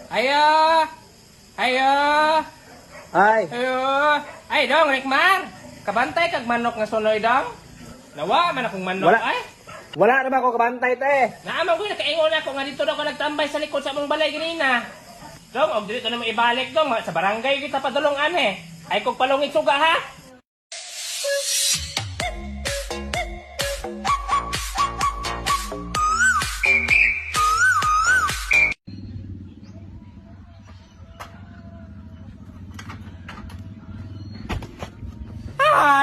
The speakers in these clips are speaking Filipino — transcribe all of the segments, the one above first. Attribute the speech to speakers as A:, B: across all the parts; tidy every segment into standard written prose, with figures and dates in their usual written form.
A: Ayo! Ayo!
B: Ay,
A: Ayo! Ay, dong, Rikmar! Kabantay kag manok nga sunoy, dong? Nawa man akong manok,
B: Wala.
A: ay!
B: wala na ba ako kabantay, te?
A: Naaman ko, nakaingon ako nga dito daw ka nagtambay sa likod sa mong balay ganina. Dong, og dito na mo ibalik, dong. Sa barangay kita padulong, ane. Ay, kung palungig suga, ha?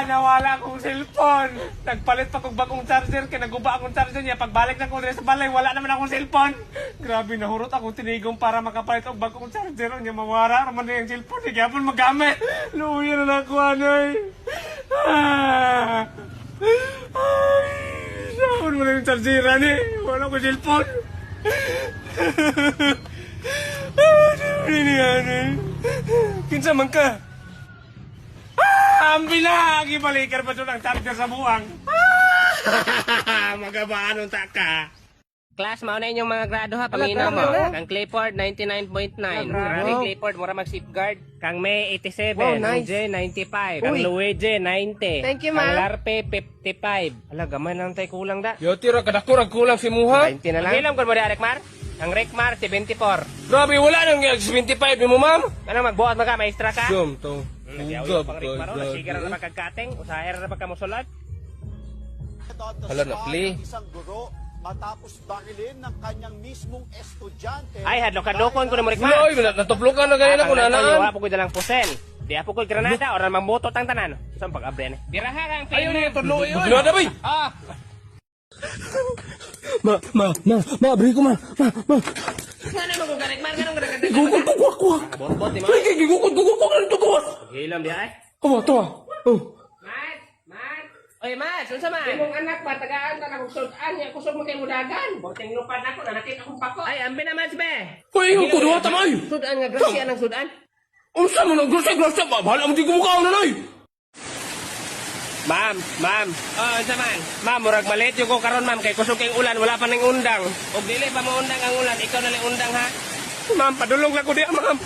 A: Nawala akong cellphone. Nagpalit pa kong bagong charger, kaya naguba akong charger niya. Pagbalik na ko rin sa balay, wala naman akong cellphone. Grabe, nahurot akong tinigong para makapalit ang bagong charger. Niya mawara naman na yung cellphone. Hindi kapon magamit. Luya na ako, anoy. Saan mo na yung chargeran eh. Wala ko cellphone. Ano yan? Kinsa man ka? Ambil na! Gibalikar pa doon ang charger sa buwang. Magabaanon ta ka. Class, mauna inyong mga grado ha. Panginaw mo. Kang Clifford, 99.9. Grabe Clifford, mura mag-safeguard. Kang May, 87.
C: Wow, nice.
A: Kang J, 95. Kang Luigi, 90.
C: Thank you,
A: Kang
C: ma'am.
A: Larpe, 55. Ala, gamay lang tayo kulang da.
D: Yo, tira, kadakurag kulang si Muha.
C: 20 na lang.
A: Ilam ko mo di, Rekmar? Ang Rekmar, 74.
D: Grabe, wala nang 75 ni mo, ma'am.
A: Ano, magbuhat mga maestra ka?
D: Jom, to.
A: Nagyaw pang Rekmar, nasigar na magkagkating. Usaher na magkamusulat.
D: Hala na, play.
E: Isang guro matapos barilin ng kanyang mismong estudyante.
A: Ay, hadlok-hadlokon ko na mo,
D: Wala,
A: Rekmar.
D: oy, natuplukan na ganyan ako nanaan.
A: Wala po ko dalang pusel. Di ako ko granada or mamboto tang tanan. Saan pag-abre ni? Biraha kang
D: Ayaw
A: pino.
D: na yung tudlo, oy. Ginada, bay.
A: Ah,
B: Abri ko, ma.
A: sana mo ko garik man ganun garik.
B: Gugol ko, kuha.
A: Borbot ni mo.
B: Ay, gugol ko na ito, kuha.
A: Hilam di ay.
B: Oh, to. Oh.
A: Mat. Oy, Mat, unsa man? Imong anak ba tagaan ta na sudan niya kusog mo kay mudagan. Borteng lupad ako na nakita akong pako. Ay, ambi naman be.
B: Hoy, yung kuduha tamay.
A: Sudan nga grasya ng sudan.
B: Unsa mo nang grasa, bahala mo di ko mukha na, nay.
A: Ma'am. Oh, unsa man? Ma'am, murag malit yung ko karon, ma'am, kay kusog kay ulan, wala pa ning undang. Og dili pa mo undang ang ulan, ikaw na lang undang ha.
D: Ma'am, padulong lang ko diya, ma'am.